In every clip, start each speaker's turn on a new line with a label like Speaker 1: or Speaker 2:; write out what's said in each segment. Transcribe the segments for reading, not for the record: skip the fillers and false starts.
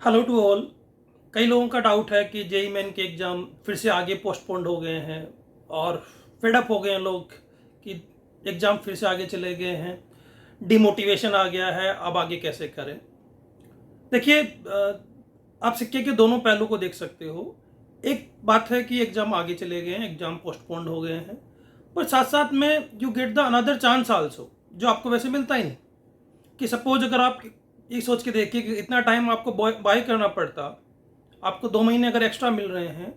Speaker 1: Hello to all. कई लोगों का डाउट है कि जेई मेन के एग्ज़ाम फिर से आगे पोस्टपोन्ड हो गए हैं और फेड अप हो गए हैं लोग कि एग्ज़ाम फिर से आगे चले गए हैं, डिमोटिवेशन आ गया है, अब आगे कैसे करें। देखिए, आप सिक्के के दोनों पहलू को देख सकते हो। एक बात है कि एग्ज़ाम आगे चले गए हैं, एग्ज़ाम पोस्टपोन्ड हो गए हैं, पर साथ साथ में you get the another chance also, जो आपको वैसे मिलता ही नहीं। कि सपोज अगर आप ये सोच के देखिए कि इतना टाइम आपको बाय करना पड़ता, आपको 2 महीने अगर एक्स्ट्रा मिल रहे हैं,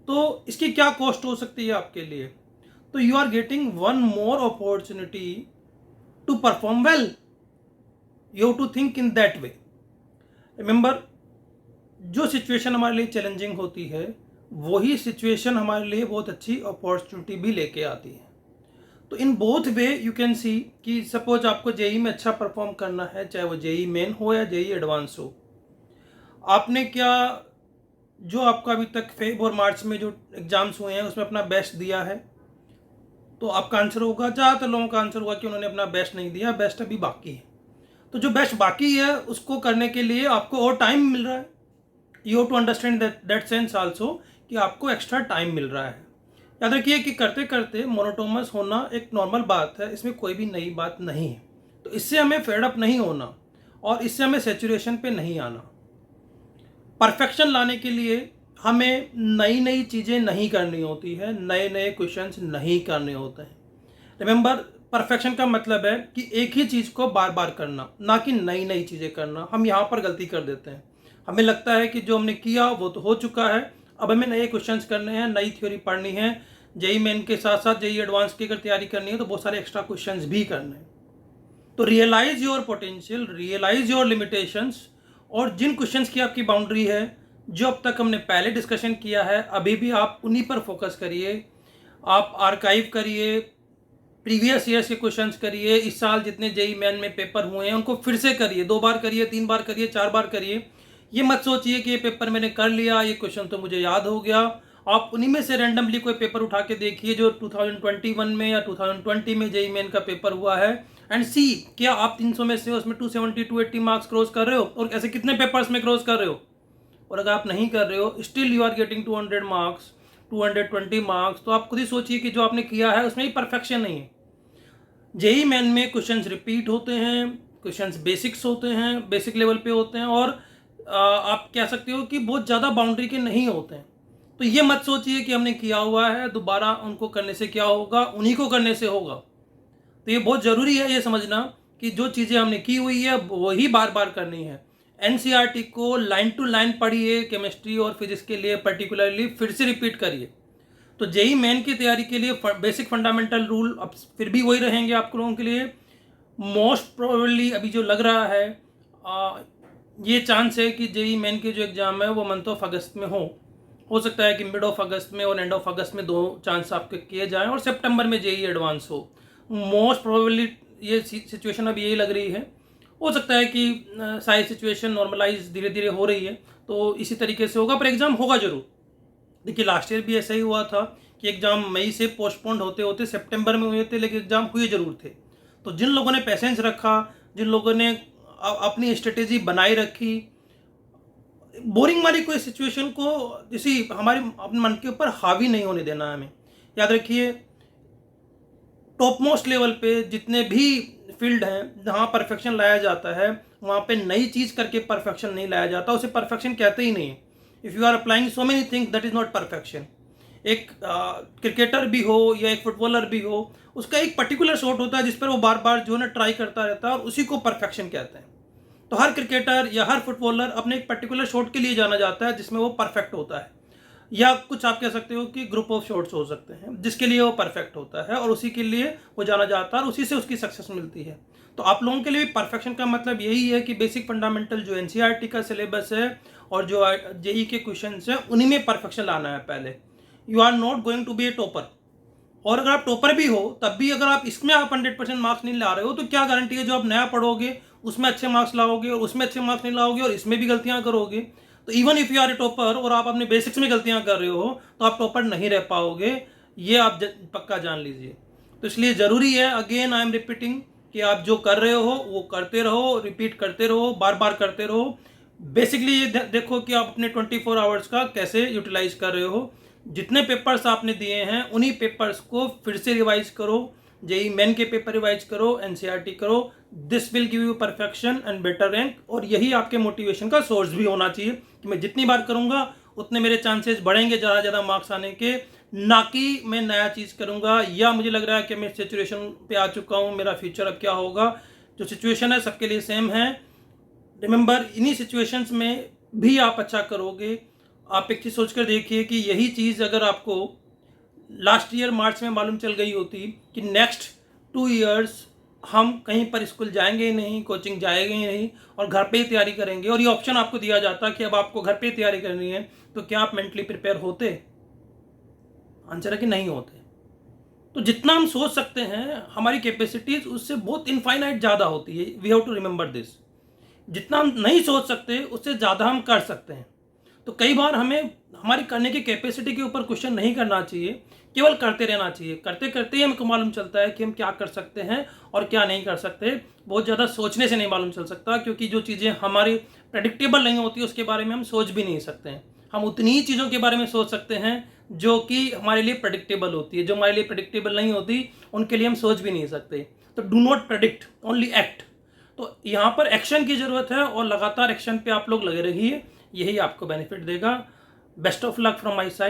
Speaker 1: तो इसकी क्या कॉस्ट हो सकती है आपके लिए। तो you are getting one more opportunity to perform well. You have to think in that way. Remember, जो सिचुएशन हमारे लिए चैलेंजिंग होती है, वही सिचुएशन हमारे लिए बहुत अच्छी अपॉर्चुनिटी भी लेके आती है। तो in both way you can see कि सपोज आपको जेई में अच्छा परफॉर्म करना है, चाहे वो जेई मेन हो या जेई एडवांस हो। आपने क्या, जो आपका अभी तक फेब और मार्च में जो एग्जाम्स हुए हैं उसमें अपना बेस्ट दिया है, तो आपका आंसर होगा, ज़्यादातर लोगों का आंसर होगा कि उन्होंने अपना बेस्ट नहीं दिया, बेस्ट अभी बाकी है। तो जो बेस्ट बाकी है उसको करने के लिए आपको और टाइम मिल रहा है। You have to understand that sense also कि आपको एक्स्ट्रा टाइम मिल रहा है। याद रखिए कि करते करते मोनोटोनस होना एक नॉर्मल बात है, इसमें कोई भी नई बात नहीं है। तो इससे हमें फेड अप नहीं होना और इससे हमें सेचुरेशन पे नहीं आना। परफेक्शन लाने के लिए हमें नई नई चीज़ें नहीं करनी होती है, नए नए क्वेश्चंस नहीं करने होते हैं। रिमेंबर, परफेक्शन का मतलब है कि एक ही चीज़ को बार बार करना, ना कि नई नई चीज़ें करना। हम यहाँ पर गलती कर देते हैं। हमें लगता है कि जो हमने किया वो तो हो चुका है, अब हमें नए क्वेश्चंस करने हैं, नई थ्योरी पढ़नी है। जेई मेन के साथ साथ जेई एडवांस की अगर तैयारी करनी है तो बहुत सारे एक्स्ट्रा क्वेश्चंस भी करने हैं। तो realise your potential, realise your limitations, और जिन क्वेश्चंस की आपकी बाउंड्री है, जो अब तक हमने पहले डिस्कशन किया है, अभी भी आप उन्हीं पर फोकस करिए। आप आर्काइव करिए, प्रीवियस ईयर्स के क्वेश्चंस करिए, इस साल जितने जेई मेन में पेपर हुए हैं उनको फिर से करिए, 2 बार करिए, 3 बार करिए, 4 बार करिए। ये मत सोचिए कि ये पेपर मैंने कर लिया, ये क्वेश्चन तो मुझे याद हो गया। आप उन्हीं में से रैंडमली कोई पेपर उठा के देखिए जो 2021 में या 2020 में जेई मेन का पेपर हुआ है, एंड सी क्या आप 300 में से उसमें 270 280 मार्क्स क्रॉस कर रहे हो, और ऐसे कितने पेपर्स में क्रॉस कर रहे हो। और अगर आप नहीं कर रहे हो, still you are getting 200 marks, 220 marks, तो आप खुद ही सोचिए कि जो आपने किया है उसमें ही परफेक्शन नहीं है। जेई मेन में क्वेश्चंस रिपीट होते हैं, क्वेश्चंस बेसिक्स होते हैं, बेसिक लेवल पे होते हैं, और आप कह सकते हो कि बहुत ज़्यादा बाउंड्री के नहीं होते हैं। तो ये मत सोचिए कि हमने किया हुआ है, दोबारा उनको करने से क्या होगा, उन्हीं को करने से होगा। तो ये बहुत ज़रूरी है ये समझना कि जो चीज़ें हमने की हुई है वही बार बार करनी है। एनसीईआरटी को लाइन टू लाइन पढ़िए, केमिस्ट्री और फिजिक्स के लिए पर्टिकुलरली फिर से रिपीट करिए। तो जेई मेन की तैयारी के लिए बेसिक फंडामेंटल रूल अब फिर भी वही रहेंगे आप लोगों के लिए। मोस्ट प्रोबेबली अभी जो लग रहा है, ये चांस है कि जेई मेन के जो एग्ज़ाम है वो मंथ ऑफ अगस्त में हो सकता है कि मिड ऑफ अगस्त में और एंड ऑफ अगस्त में 2 चांस आपके किए जाएं, और सितंबर में जेई एडवांस हो। मोस्ट प्रोबेबली ये सिचुएशन अब यही लग रही है। हो सकता है कि सारी सिचुएशन नॉर्मलाइज धीरे धीरे हो रही है, तो इसी तरीके से होगा, पर एग्ज़ाम होगा ज़रूर। देखिए, लास्ट ईयर भी ऐसा ही हुआ था कि एग्ज़ाम मई से पोस्टपोन्ड होते होते सितंबर में हुए थे, लेकिन एग्ज़ाम हुए ज़रूर थे। तो जिन लोगों ने पेशेंस रखा, जिन लोगों ने अपनी स्ट्रेटेजी बनाई रखी, बोरिंग वाली कोई सिचुएशन को किसी हमारे अपने मन के ऊपर हावी नहीं होने देना है हमें। याद रखिए, टॉप मोस्ट लेवल पे जितने भी फील्ड हैं जहाँ परफेक्शन लाया जाता है, वहाँ पे नई चीज़ करके परफेक्शन नहीं लाया जाता, उसे परफेक्शन कहते ही नहीं। If you are applying so many things, that is not perfection. एक क्रिकेटर भी हो या एक फुटबॉलर भी हो, उसका एक पर्टिकुलर शॉट होता है जिस पर वो बार बार जो है ना ट्राई करता रहता है, और उसी को परफेक्शन कहते हैं। तो हर क्रिकेटर या हर फुटबॉलर अपने एक पर्टिकुलर शॉट के लिए जाना जाता है जिसमें वो परफेक्ट होता है, या कुछ आप कह सकते हो कि ग्रुप ऑफ शॉट्स हो सकते हैं जिसके लिए वो परफेक्ट होता है, और उसी के लिए वो जाना जाता है, और उसी से उसकी सक्सेस मिलती है। तो आप लोगों के लिए परफेक्शन का मतलब यही है कि बेसिक फंडामेंटल जो एनसीईआरटी का सिलेबस है और जो जेई के क्वेश्चन है उन्हीं में परफेक्शन लाना है पहले। You are not going to be a topper, और अगर आप टॉपर भी हो तब भी अगर आप इसमें आप 100% मार्क्स नहीं ला रहे हो, तो क्या गारंटी है जो आप नया पढ़ोगे उसमें अच्छे मार्क्स लाओगे, और उसमें अच्छे मार्क्स नहीं लाओगे और इसमें भी गलतियां करोगे। तो even if you are a topper और आप अपने बेसिक्स में गलतियां कर रहे हो, तो आप टॉपर नहीं रह पाओगे, ये आप पक्का जान लीजिए। तो इसलिए ज़रूरी है, अगेन आई एम रिपीटिंग, कि आप जो कर रहे हो वो करते रहो, रिपीट करते रहो, बार बार करते रहो। बेसिकली ये देखो कि आप अपने 24 आवर्स का कैसे यूटिलाइज कर रहे हो। जितने पेपर्स आपने दिए हैं उन्हीं पेपर्स को फिर से रिवाइज करो, जेई मेन के पेपर रिवाइज करो, एनसीईआरटी करो। This will give you perfection and better rank, और यही आपके मोटिवेशन का सोर्स भी होना चाहिए कि मैं जितनी बार करूंगा उतने मेरे चांसेस बढ़ेंगे ज़्यादा मार्क्स आने के, ना कि मैं नया चीज़ करूंगा या मुझे लग रहा है कि मैं सिचुएशन पे आ चुका हूँ, मेरा फ्यूचर अब क्या होगा। जो सिचुएशन है सबके लिए सेम है। रिमेंबर, इन्हीं सिचुएशंस में भी आप अच्छा करोगे। आप एक चीज़ सोचकर देखिए कि यही चीज़ अगर आपको लास्ट ईयर मार्च में मालूम चल गई होती कि नेक्स्ट 2 इयर्स हम कहीं पर स्कूल जाएंगे ही नहीं, कोचिंग जाएंगे ही नहीं और घर पे ही तैयारी करेंगे, और ये ऑप्शन आपको दिया जाता कि अब आपको घर पे ही तैयारी करनी है, तो क्या आप मेंटली प्रिपेयर होते? आंसर है कि नहीं होते। तो जितना हम सोच सकते हैं हमारी कैपेसिटीज उससे बहुत इनफाइनाइट ज़्यादा होती है। We have to remember this. जितना हम नहीं सोच सकते उससे ज़्यादा हम कर सकते हैं। तो कई बार हमें हमारी करने की कैपेसिटी के ऊपर क्वेश्चन नहीं करना चाहिए, केवल करते रहना चाहिए। करते करते ही हमको मालूम चलता है कि हम क्या कर सकते हैं और क्या नहीं कर सकते। बहुत ज़्यादा सोचने से नहीं मालूम चल सकता, क्योंकि जो चीज़ें हमारी प्रेडिक्टेबल नहीं होती उसके बारे में हम सोच भी नहीं सकते हैं। हम उतनी ही चीज़ों के बारे में सोच सकते हैं जो कि हमारे लिए प्रेडिक्टेबल होती है। जो हमारे लिए प्रेडिक्टेबल नहीं होती उनके लिए हम सोच भी नहीं सकते। तो do not predict, only act. तो यहाँ पर एक्शन की ज़रूरत है और लगातार एक्शन पे आप लोग लगे रहिए, यही आपको बेनिफिट देगा। Best of luck from my side.